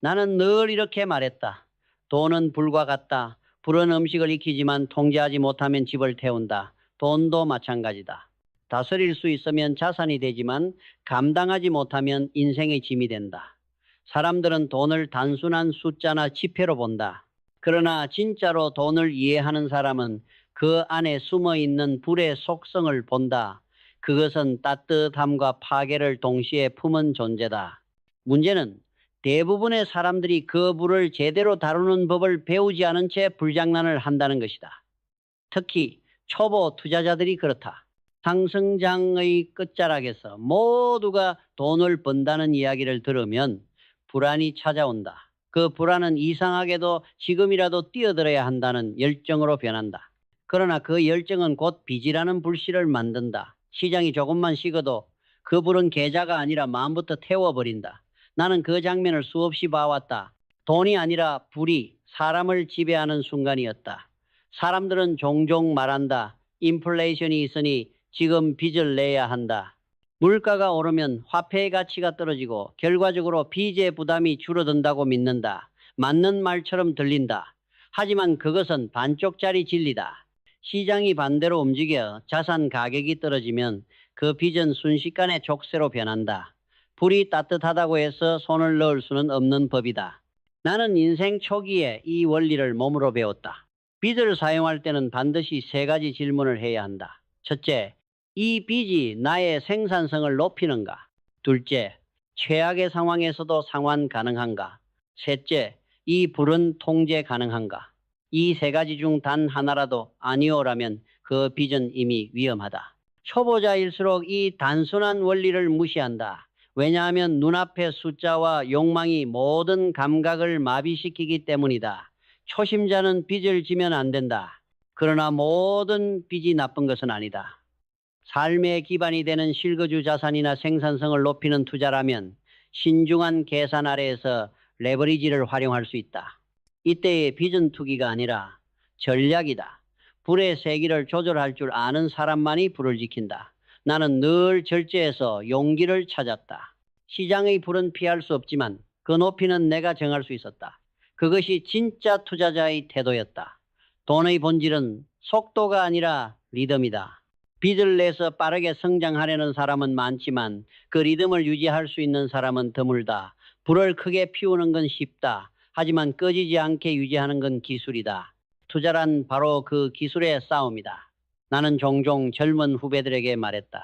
나는 늘 이렇게 말했다. 돈은 불과 같다. 불은 음식을 익히지만 통제하지 못하면 집을 태운다. 돈도 마찬가지다. 다스릴 수 있으면 자산이 되지만 감당하지 못하면 인생의 짐이 된다. 사람들은 돈을 단순한 숫자나 지폐로 본다. 그러나 진짜로 돈을 이해하는 사람은 그 안에 숨어 있는 불의 속성을 본다. 그것은 따뜻함과 파괴를 동시에 품은 존재다. 문제는 대부분의 사람들이 그 불을 제대로 다루는 법을 배우지 않은 채 불장난을 한다는 것이다. 특히 초보 투자자들이 그렇다. 상승장의 끝자락에서 모두가 돈을 번다는 이야기를 들으면 불안이 찾아온다. 그 불안은 이상하게도 지금이라도 뛰어들어야 한다는 열정으로 변한다. 그러나 그 열정은 곧 빚이라는 불씨를 만든다. 시장이 조금만 식어도 그 불은 계좌가 아니라 마음부터 태워버린다. 나는 그 장면을 수없이 봐왔다. 돈이 아니라 불이 사람을 지배하는 순간이었다. 사람들은 종종 말한다. 인플레이션이 있으니 지금 빚을 내야 한다. 물가가 오르면 화폐의 가치가 떨어지고 결과적으로 빚의 부담이 줄어든다고 믿는다. 맞는 말처럼 들린다. 하지만 그것은 반쪽짜리 진리다. 시장이 반대로 움직여 자산 가격이 떨어지면 그 빚은 순식간에 족쇄로 변한다. 불이 따뜻하다고 해서 손을 넣을 수는 없는 법이다. 나는 인생 초기에 이 원리를 몸으로 배웠다. 빚을 사용할 때는 반드시 세 가지 질문을 해야 한다. 첫째, 이 빚이 나의 생산성을 높이는가? 둘째, 최악의 상황에서도 상환 가능한가? 셋째, 이 불은 통제 가능한가? 이 세 가지 중 단 하나라도 아니오라면 그 빚은 이미 위험하다. 초보자일수록 이 단순한 원리를 무시한다. 왜냐하면 눈앞의 숫자와 욕망이 모든 감각을 마비시키기 때문이다. 초심자는 빚을 지면 안 된다. 그러나 모든 빚이 나쁜 것은 아니다. 삶의 기반이 되는 실거주 자산이나 생산성을 높이는 투자라면 신중한 계산 아래에서 레버리지를 활용할 수 있다. 이때의 빚은 투기가 아니라 전략이다. 불의 세기를 조절할 줄 아는 사람만이 불을 지킨다. 나는 늘 절제해서 용기를 찾았다. 시장의 불은 피할 수 없지만 그 높이는 내가 정할 수 있었다. 그것이 진짜 투자자의 태도였다. 돈의 본질은 속도가 아니라 리듬이다. 빚을 내서 빠르게 성장하려는 사람은 많지만 그 리듬을 유지할 수 있는 사람은 드물다. 불을 크게 피우는 건 쉽다. 하지만 꺼지지 않게 유지하는 건 기술이다. 투자란 바로 그 기술의 싸움이다. 나는 종종 젊은 후배들에게 말했다.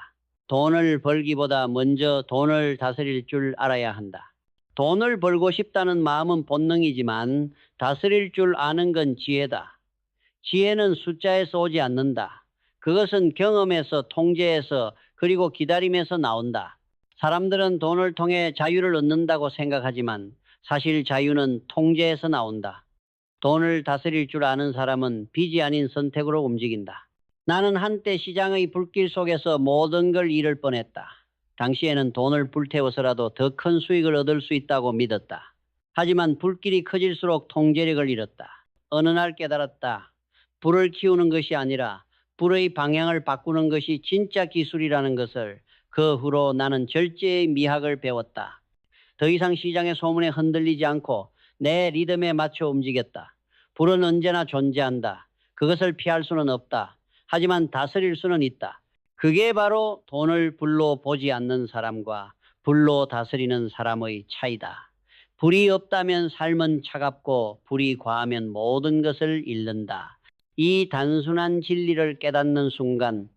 돈을 벌기보다 먼저 돈을 다스릴 줄 알아야 한다. 돈을 벌고 싶다는 마음은 본능이지만 다스릴 줄 아는 건 지혜다. 지혜는 숫자에서 오지 않는다. 그것은 경험에서, 통제에서, 그리고 기다림에서 나온다. 사람들은 돈을 통해 자유를 얻는다고 생각하지만 사실 자유는 통제에서 나온다. 돈을 다스릴 줄 아는 사람은 빚이 아닌 선택으로 움직인다. 나는 한때 시장의 불길 속에서 모든 걸 잃을 뻔했다. 당시에는 돈을 불태워서라도 더 큰 수익을 얻을 수 있다고 믿었다. 하지만 불길이 커질수록 통제력을 잃었다. 어느 날 깨달았다. 불을 키우는 것이 아니라 불의 방향을 바꾸는 것이 진짜 기술이라는 것을. 그 후로 나는 절제의 미학을 배웠다. 더 이상 시장의 소문에 흔들리지 않고 내 리듬에 맞춰 움직였다. 불은 언제나 존재한다. 그것을 피할 수는 없다. 하지만 다스릴 수는 있다. 그게 바로 돈을 불로 보지 않는 사람과 불로 다스리는 사람의 차이다. 불이 없다면 삶은 차갑고 불이 과하면 모든 것을 잃는다. 이 단순한 진리를 깨닫는 순간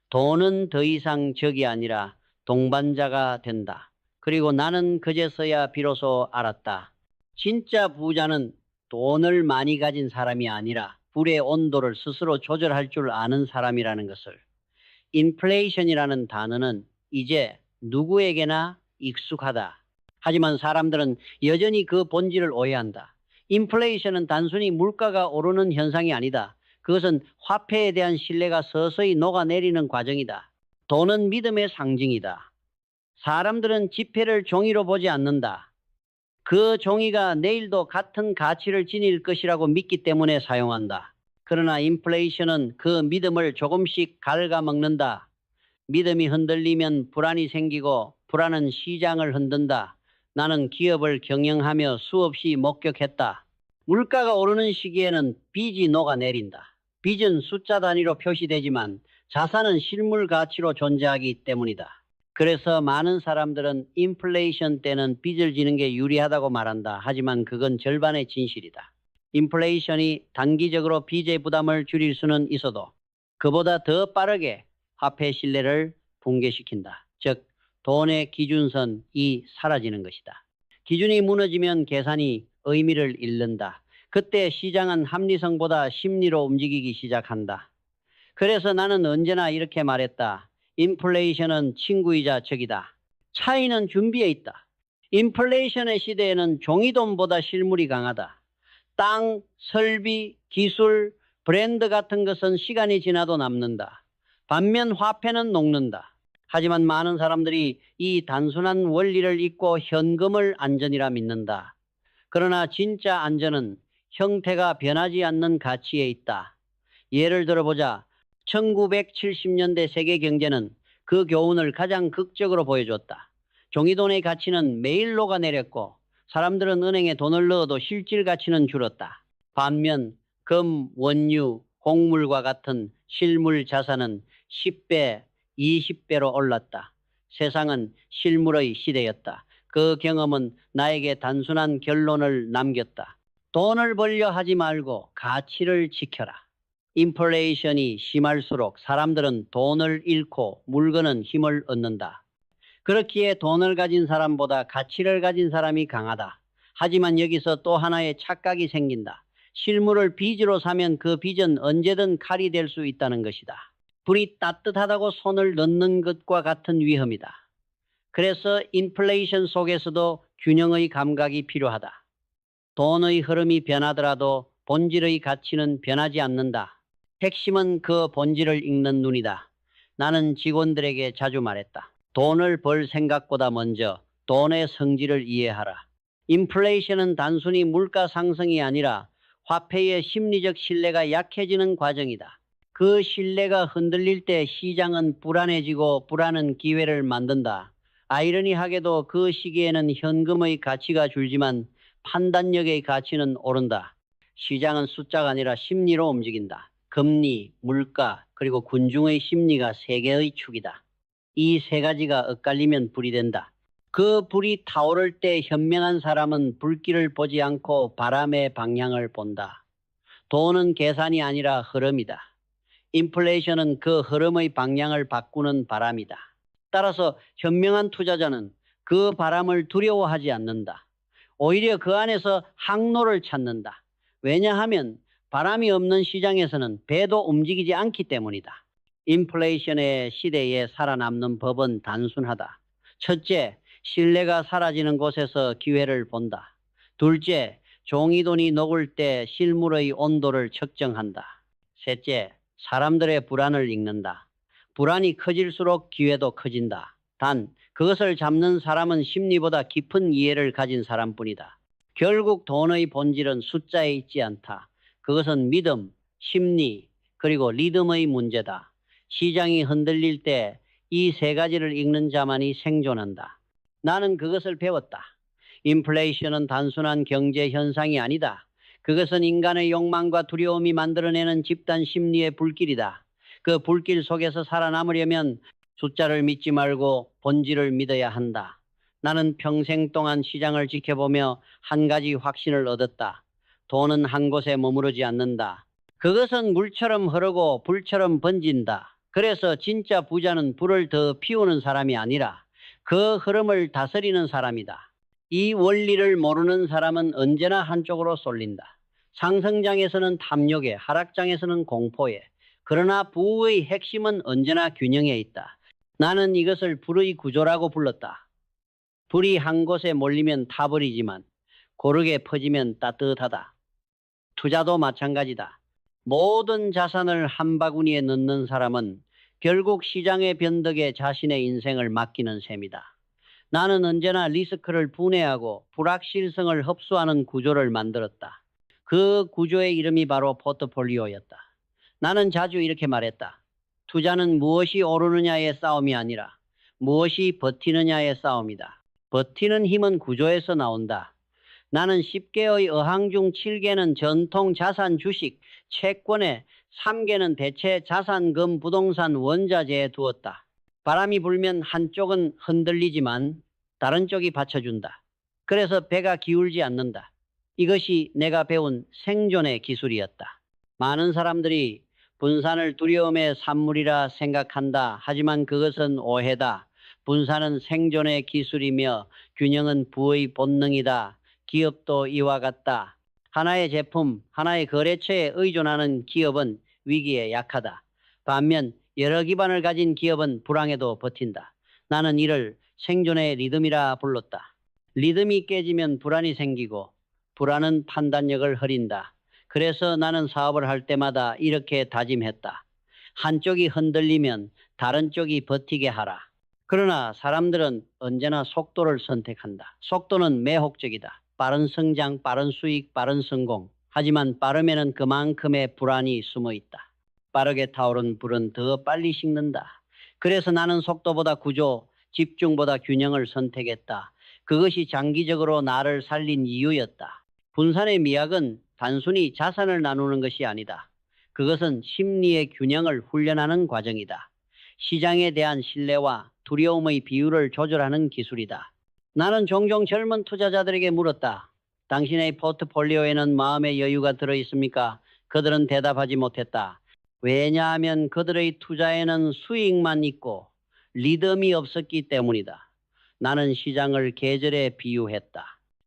돈은 더 이상 적이 아니라 동반자가 된다. 그리고 나는 그제서야 비로소 알았다. 진짜 부자는 돈을 많이 가진 사람이 아니라 불의 온도를 스스로 조절할 줄 아는 사람이라는 것을. 인플레이션이라는 단어는 이제 누구에게나 익숙하다. 하지만 사람들은 여전히 그 본질을 오해한다. 인플레이션은 단순히 물가가 오르는 현상이 아니다. 그것은 화폐에 대한 신뢰가 서서히 녹아내리는 과정이다. 돈은 믿음의 상징이다. 사람들은 지폐를 종이로 보지 않는다. 그 종이가 내일도 같은 가치를 지닐 것이라고 믿기 때문에 사용한다. 그러나 인플레이션은 그 믿음을 조금씩 갉아먹는다. 믿음이 흔들리면 불안이 생기고 불안은 시장을 흔든다. 나는 기업을 경영하며 수없이 목격했다. 물가가 오르는 시기에는 빚이 녹아내린다. 빚은 숫자 단위로 표시되지만 자산은 실물 가치로 존재하기 때문이다. 그래서 많은 사람들은 인플레이션 때는 빚을 지는 게 유리하다고 말한다. 하지만 그건 절반의 진실이다. 인플레이션이 단기적으로 빚의 부담을 줄일 수는 있어도 그보다 더 빠르게 화폐 신뢰를 붕괴시킨다. 즉, 돈의 기준선이 사라지는 것이다. 기준이 무너지면 계산이 의미를 잃는다. 그때 시장은 합리성보다 심리로 움직이기 시작한다. 그래서 나는 언제나 이렇게 말했다. 인플레이션은 친구이자 적이다. 차이는 준비에 있다. 인플레이션의 시대에는 종이돈보다 실물이 강하다. 땅, 설비, 기술, 브랜드 같은 것은 시간이 지나도 남는다. 반면 화폐는 녹는다. 하지만 많은 사람들이 이 단순한 원리를 잊고 현금을 안전이라 믿는다. 그러나 진짜 안전은 형태가 변하지 않는 가치에 있다. 예를 들어보자. 1970년대 세계 경제는 그 교훈을 가장 극적으로 보여줬다. 종이돈의 가치는 매일 녹아내렸고 사람들은 은행에 돈을 넣어도 실질 가치는 줄었다. 반면 금, 원유, 곡물과 같은 실물 자산은 10배, 20배로 올랐다. 세상은 실물의 시대였다. 그 경험은 나에게 단순한 결론을 남겼다. 돈을 벌려 하지 말고 가치를 지켜라. 인플레이션이 심할수록 사람들은 돈을 잃고 물건은 힘을 얻는다. 그렇기에 돈을 가진 사람보다 가치를 가진 사람이 강하다. 하지만 여기서 또 하나의 착각이 생긴다. 실물을 빚으로 사면 그 빚은 언제든 칼이 될 수 있다는 것이다. 불이 따뜻하다고 손을 넣는 것과 같은 위험이다. 그래서 인플레이션 속에서도 균형의 감각이 필요하다. 돈의 흐름이 변하더라도 본질의 가치는 변하지 않는다. 핵심은 그 본질을 읽는 눈이다. 나는 직원들에게 자주 말했다. 돈을 벌 생각보다 먼저 돈의 성질을 이해하라. 인플레이션은 단순히 물가 상승이 아니라 화폐의 심리적 신뢰가 약해지는 과정이다. 그 신뢰가 흔들릴 때 시장은 불안해지고 불안은 기회를 만든다. 아이러니하게도 그 시기에는 현금의 가치가 줄지만 판단력의 가치는 오른다. 시장은 숫자가 아니라 심리로 움직인다. 금리, 물가, 그리고 군중의 심리가 세계의 축이다. 이 세 가지가 엇갈리면 불이 된다. 그 불이 타오를 때 현명한 사람은 불길을 보지 않고 바람의 방향을 본다. 돈은 계산이 아니라 흐름이다. 인플레이션은 그 흐름의 방향을 바꾸는 바람이다. 따라서 현명한 투자자는 그 바람을 두려워하지 않는다. 오히려 그 안에서 항로를 찾는다. 왜냐하면 바람이 없는 시장에서는 배도 움직이지 않기 때문이다. 인플레이션의 시대에 살아남는 법은 단순하다. 첫째, 신뢰가 사라지는 곳에서 기회를 본다. 둘째, 종이돈이 녹을 때 실물의 온도를 측정한다. 셋째, 사람들의 불안을 읽는다. 불안이 커질수록 기회도 커진다. 단, 그것을 잡는 사람은 심리보다 깊은 이해를 가진 사람뿐이다. 결국 돈의 본질은 숫자에 있지 않다. 그것은 믿음, 심리, 그리고 리듬의 문제다. 시장이 흔들릴 때 이 세 가지를 읽는 자만이 생존한다. 나는 그것을 배웠다. 인플레이션은 단순한 경제 현상이 아니다. 그것은 인간의 욕망과 두려움이 만들어내는 집단 심리의 불길이다. 그 불길 속에서 살아남으려면 숫자를 믿지 말고 본질을 믿어야 한다. 나는 평생 동안 시장을 지켜보며 한 가지 확신을 얻었다. 돈은 한 곳에 머무르지 않는다. 그것은 물처럼 흐르고 불처럼 번진다. 그래서 진짜 부자는 불을 더 피우는 사람이 아니라 그 흐름을 다스리는 사람이다. 이 원리를 모르는 사람은 언제나 한쪽으로 쏠린다. 상승장에서는 탐욕에, 하락장에서는 공포에. 그러나 부의 핵심은 언제나 균형에 있다. 나는 이것을 불의 구조라고 불렀다. 불이 한 곳에 몰리면 타버리지만 고르게 퍼지면 따뜻하다. 투자도 마찬가지다. 모든 자산을 한 바구니에 넣는 사람은 결국 시장의 변덕에 자신의 인생을 맡기는 셈이다. 나는 언제나 리스크를 분해하고 불확실성을 흡수하는 구조를 만들었다. 그 구조의 이름이 바로 포트폴리오였다. 나는 자주 이렇게 말했다. 투자는 무엇이 오르느냐의 싸움이 아니라 무엇이 버티느냐의 싸움이다. 버티는 힘은 구조에서 나온다. 나는 10개의 어항 중 7개는 전통 자산 주식, 채권에 3개는 대체 자산금 부동산 원자재에 두었다. 바람이 불면 한쪽은 흔들리지만 다른 쪽이 받쳐준다. 그래서 배가 기울지 않는다. 이것이 내가 배운 생존의 기술이었다. 많은 사람들이 분산을 두려움의 산물이라 생각한다. 하지만 그것은 오해다. 분산은 생존의 기술이며 균형은 부의 본능이다. 기업도 이와 같다. 하나의 제품, 하나의 거래처에 의존하는 기업은 위기에 약하다. 반면 여러 기반을 가진 기업은 불황에도 버틴다. 나는 이를 생존의 리듬이라 불렀다. 리듬이 깨지면 불안이 생기고 불안은 판단력을 흐린다. 그래서 나는 사업을 할 때마다 이렇게 다짐했다. 한쪽이 흔들리면 다른 쪽이 버티게 하라. 그러나 사람들은 언제나 속도를 선택한다. 속도는 매혹적이다. 빠른 성장, 빠른 수익, 빠른 성공. 하지만 빠름에는 그만큼의 불안이 숨어 있다. 빠르게 타오른 불은 더 빨리 식는다. 그래서 나는 속도보다 구조, 집중보다 균형을 선택했다. 그것이 장기적으로 나를 살린 이유였다. 분산의 미학은 단순히 자산을 나누는 것이 아니다. 그것은 심리의 균형을 훈련하는 과정이다. 시장에 대한 신뢰와 두려움의 비율을 조절하는 기술이다. 나는 종종 젊은 투자자들에게 물었다. 당신의 포트폴리오에는 마음의 여유가 들어있습니까? 그들은 대답하지 못했다. 왜냐하면 그들의 투자에는 수익만 있고 리듬이 없었기 때문이다. 나는 시장을 계절에 비유했다.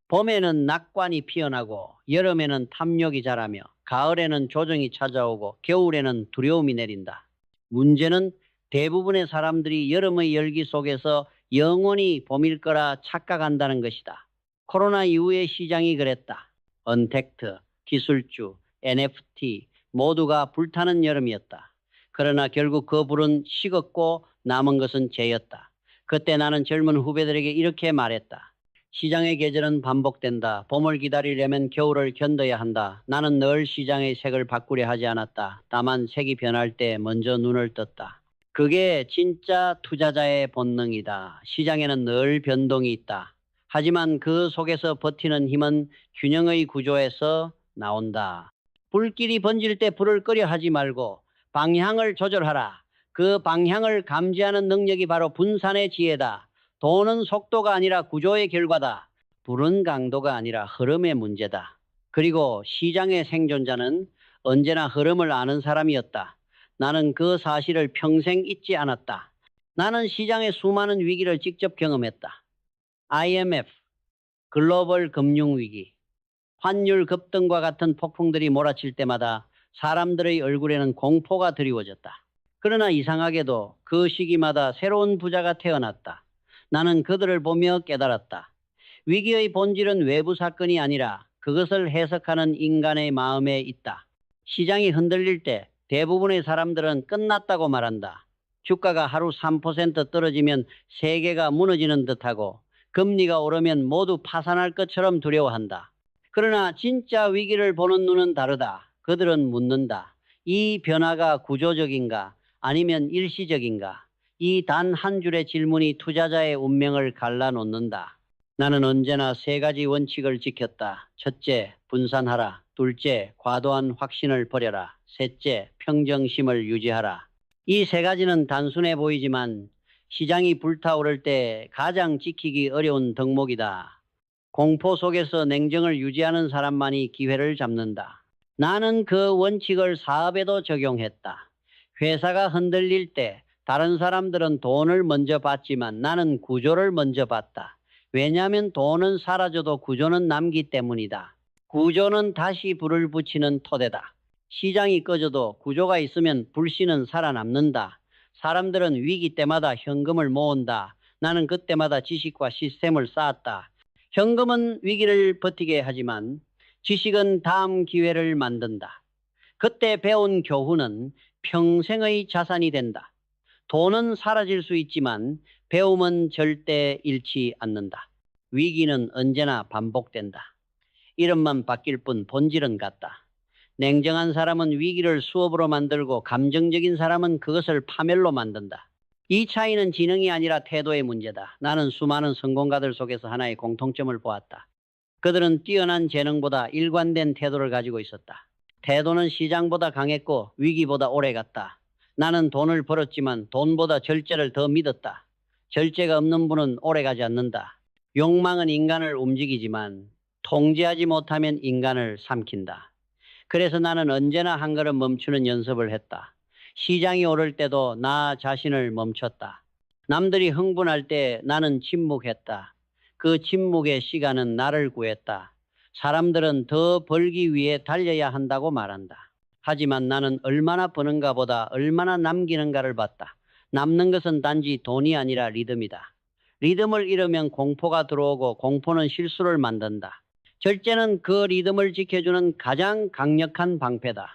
봄에는 낙관이 피어나고 여름에는 탐욕이 자라며 가을에는 조정이 찾아오고 겨울에는 두려움이 내린다. 문제는 대부분의 사람들이 여름의 열기 속에서 영원히 봄일 거라 착각한다는 것이다. 코로나 이후의 시장이 그랬다. 언택트, 기술주, NFT 모두가 불타는 여름이었다. 그러나 결국 그 불은 식었고 남은 것은 재였다. 그때 나는 젊은 후배들에게 이렇게 말했다. 시장의 계절은 반복된다. 봄을 기다리려면 겨울을 견뎌야 한다. 나는 늘 시장의 색을 바꾸려 하지 않았다. 다만 색이 변할 때 먼저 눈을 떴다. 그게 진짜 투자자의 본능이다. 시장에는 늘 변동이 있다. 하지만 그 속에서 버티는 힘은 균형의 구조에서 나온다. 불길이 번질 때 불을 끄려 하지 말고 방향을 조절하라. 그 방향을 감지하는 능력이 바로 분산의 지혜다. 돈은 속도가 아니라 구조의 결과다. 불은 강도가 아니라 흐름의 문제다. 그리고 시장의 생존자는 언제나 흐름을 아는 사람이었다. 나는 그 사실을 평생 잊지 않았다. 나는 시장의 수많은 위기를 직접 경험했다. IMF, 글로벌 금융위기, 환율 급등과 같은 폭풍들이 몰아칠 때마다 사람들의 얼굴에는 공포가 드리워졌다. 그러나 이상하게도 그 시기마다 새로운 부자가 태어났다. 나는 그들을 보며 깨달았다. 위기의 본질은 외부 사건이 아니라 그것을 해석하는 인간의 마음에 있다. 시장이 흔들릴 때 대부분의 사람들은 끝났다고 말한다. 주가가 하루 3% 떨어지면 세계가 무너지는 듯하고 금리가 오르면 모두 파산할 것처럼 두려워한다. 그러나 진짜 위기를 보는 눈은 다르다. 그들은 묻는다. 이 변화가 구조적인가 아니면 일시적인가? 이 단 한 줄의 질문이 투자자의 운명을 갈라놓는다. 나는 언제나 세 가지 원칙을 지켰다. 첫째, 분산하라. 둘째, 과도한 확신을 버려라. 셋째, 평정심을 유지하라. 이 세 가지는 단순해 보이지만 시장이 불타오를 때 가장 지키기 어려운 덕목이다. 공포 속에서 냉정을 유지하는 사람만이 기회를 잡는다. 나는 그 원칙을 사업에도 적용했다. 회사가 흔들릴 때 다른 사람들은 돈을 먼저 받지만 나는 구조를 먼저 봤다. 왜냐하면 돈은 사라져도 구조는 남기 때문이다. 구조는 다시 불을 붙이는 토대다. 시장이 꺼져도 구조가 있으면 불씨는 살아남는다. 사람들은 위기 때마다 현금을 모은다. 나는 그때마다 지식과 시스템을 쌓았다. 현금은 위기를 버티게 하지만 지식은 다음 기회를 만든다. 그때 배운 교훈은 평생의 자산이 된다. 돈은 사라질 수 있지만 배움은 절대 잃지 않는다. 위기는 언제나 반복된다. 이름만 바뀔 뿐 본질은 같다. 냉정한 사람은 위기를 수업으로 만들고 감정적인 사람은 그것을 파멸로 만든다. 이 차이는 지능이 아니라 태도의 문제다. 나는 수많은 성공가들 속에서 하나의 공통점을 보았다. 그들은 뛰어난 재능보다 일관된 태도를 가지고 있었다. 태도는 시장보다 강했고 위기보다 오래갔다. 나는 돈을 벌었지만 돈보다 절제를 더 믿었다. 절제가 없는 분은 오래가지 않는다. 욕망은 인간을 움직이지만 통제하지 못하면 인간을 삼킨다. 그래서 나는 언제나 한 걸음 멈추는 연습을 했다. 시장이 오를 때도 나 자신을 멈췄다. 남들이 흥분할 때 나는 침묵했다. 그 침묵의 시간은 나를 구했다. 사람들은 더 벌기 위해 달려야 한다고 말한다. 하지만 나는 얼마나 버는가 보다 얼마나 남기는가를 봤다. 남는 것은 단지 돈이 아니라 리듬이다. 리듬을 잃으면 공포가 들어오고 공포는 실수를 만든다. 절제는 그 리듬을 지켜주는 가장 강력한 방패다.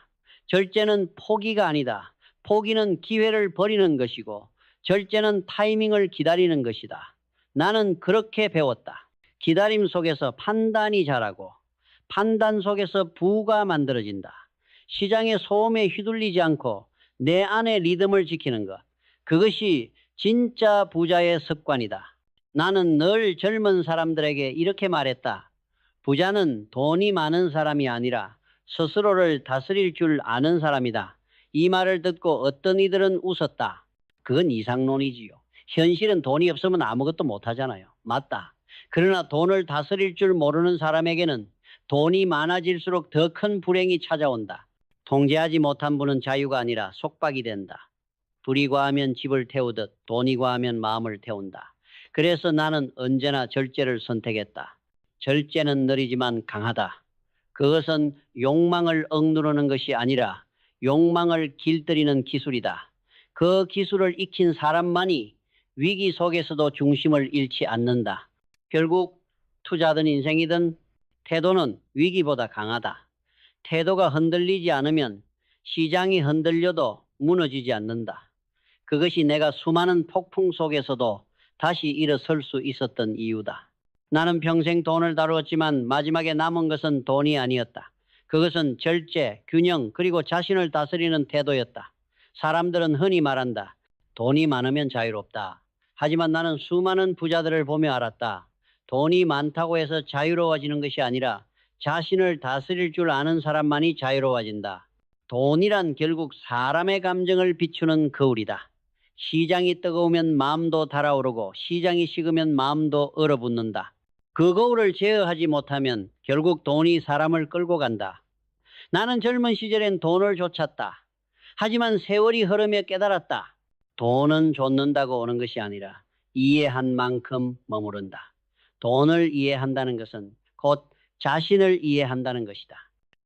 절제는 포기가 아니다. 포기는 기회를 버리는 것이고 절제는 타이밍을 기다리는 것이다. 나는 그렇게 배웠다. 기다림 속에서 판단이 자라고 판단 속에서 부가 만들어진다. 시장의 소음에 휘둘리지 않고 내 안의 리듬을 지키는 것. 그것이 진짜 부자의 습관이다. 나는 늘 젊은 사람들에게 이렇게 말했다. 부자는 돈이 많은 사람이 아니라 스스로를 다스릴 줄 아는 사람이다. 이 말을 듣고 어떤 이들은 웃었다. 그건 이상론이지요. 현실은 돈이 없으면 아무것도 못하잖아요. 맞다. 그러나 돈을 다스릴 줄 모르는 사람에게는 돈이 많아질수록 더 큰 불행이 찾아온다. 통제하지 못한 분은 자유가 아니라 속박이 된다. 불이 과하면 집을 태우듯 돈이 과하면 마음을 태운다. 그래서 나는 언제나 절제를 선택했다. 절제는 느리지만 강하다. 그것은 욕망을 억누르는 것이 아니라 욕망을 길들이는 기술이다. 그 기술을 익힌 사람만이 위기 속에서도 중심을 잃지 않는다. 결국 투자든 인생이든 태도는 위기보다 강하다. 태도가 흔들리지 않으면 시장이 흔들려도 무너지지 않는다. 그것이 내가 수많은 폭풍 속에서도 다시 일어설 수 있었던 이유다. 나는 평생 돈을 다루었지만 마지막에 남은 것은 돈이 아니었다. 그것은 절제, 균형, 그리고 자신을 다스리는 태도였다. 사람들은 흔히 말한다. 돈이 많으면 자유롭다. 하지만 나는 수많은 부자들을 보며 알았다. 돈이 많다고 해서 자유로워지는 것이 아니라 자신을 다스릴 줄 아는 사람만이 자유로워진다. 돈이란 결국 사람의 감정을 비추는 거울이다. 시장이 뜨거우면 마음도 달아오르고 시장이 식으면 마음도 얼어붙는다. 그 거울을 제어하지 못하면 결국 돈이 사람을 끌고 간다. 나는 젊은 시절엔 돈을 쫓았다. 하지만 세월이 흐르며 깨달았다. 돈은 쫓는다고 오는 것이 아니라 이해한 만큼 머무른다. 돈을 이해한다는 것은 곧 자신을 이해한다는 것이다.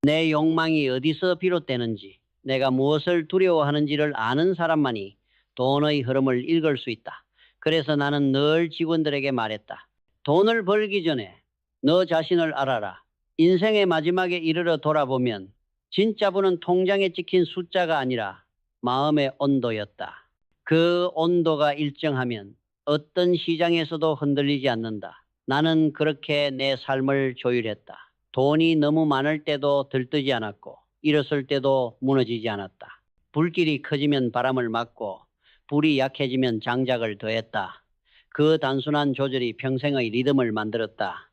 내 욕망이 어디서 비롯되는지, 내가 무엇을 두려워하는지를 아는 사람만이 돈의 흐름을 읽을 수 있다. 그래서 나는 늘 직원들에게 말했다. 돈을 벌기 전에 너 자신을 알아라. 인생의 마지막에 이르러 돌아보면 진짜 부는 통장에 찍힌 숫자가 아니라 마음의 온도였다. 그 온도가 일정하면 어떤 시장에서도 흔들리지 않는다. 나는 그렇게 내 삶을 조율했다. 돈이 너무 많을 때도 들뜨지 않았고 일었을 때도 무너지지 않았다. 불길이 커지면 바람을 막고 불이 약해지면 장작을 더했다. 그 단순한 조절이 평생의 리듬을 만들었다.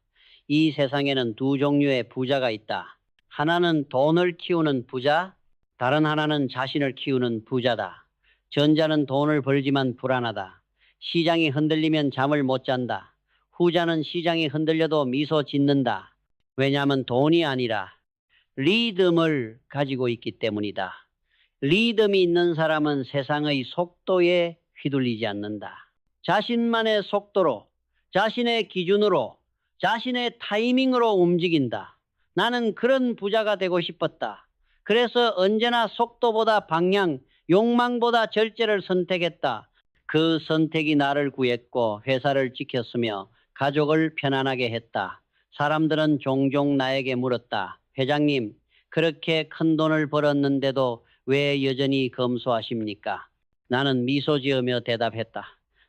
이 세상에는 두 종류의 부자가 있다. 하나는 돈을 키우는 부자, 다른 하나는 자신을 키우는 부자다. 전자는 돈을 벌지만 불안하다. 시장이 흔들리면 잠을 못 잔다. 후자는 시장이 흔들려도 미소 짓는다. 왜냐하면 돈이 아니라 리듬을 가지고 있기 때문이다. 리듬이 있는 사람은 세상의 속도에 휘둘리지 않는다. 자신만의 속도로, 자신의 기준으로, 자신의 타이밍으로 움직인다. 나는 그런 부자가 되고 싶었다. 그래서 언제나 속도보다 방향, 욕망보다 절제를 선택했다. 그 선택이 나를 구했고 회사를 지켰으며 가족을 편안하게 했다. 사람들은 종종 나에게 물었다. 회장님, 그렇게 큰 돈을 벌었는데도 왜 여전히 검소하십니까? 나는 미소 지으며 대답했다.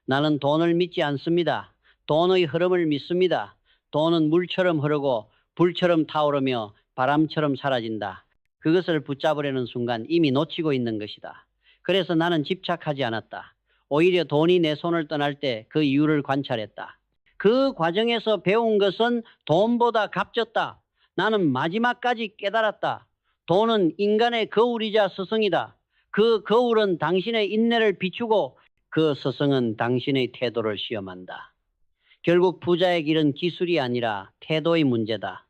나는 돈을 믿지 않습니다. 돈의 흐름을 믿습니다. 돈은 물처럼 흐르고 불처럼 타오르며 바람처럼 사라진다. 그것을 붙잡으려는 순간 이미 놓치고 있는 것이다. 그래서 나는 집착하지 않았다. 오히려 돈이 내 손을 떠날 때 그 이유를 관찰했다. 그 과정에서 배운 것은 돈보다 값졌다. 나는 마지막까지 깨달았다. 돈은 인간의 거울이자 스승이다. 그 거울은 당신의 인내를 비추고 그 스승은 당신의 태도를 시험한다. 결국 부자의 길은 기술이 아니라 태도의 문제다.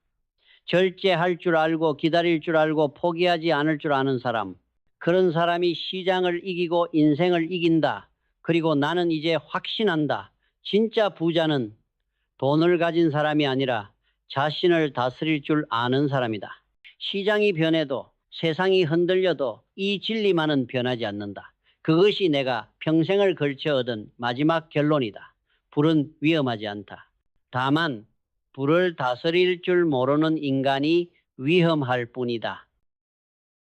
절제할 줄 알고 기다릴 줄 알고 포기하지 않을 줄 아는 사람. 그런 사람이 시장을 이기고 인생을 이긴다. 그리고 나는 이제 확신한다. 진짜 부자는 돈을 가진 사람이 아니라 자신을 다스릴 줄 아는 사람이다. 시장이 변해도 세상이 흔들려도 이 진리만은 변하지 않는다. 그것이 내가 평생을 걸쳐 얻은 마지막 결론이다. 불은 위험하지 않다. 다만 불을 다스릴 줄 모르는 인간이 위험할 뿐이다.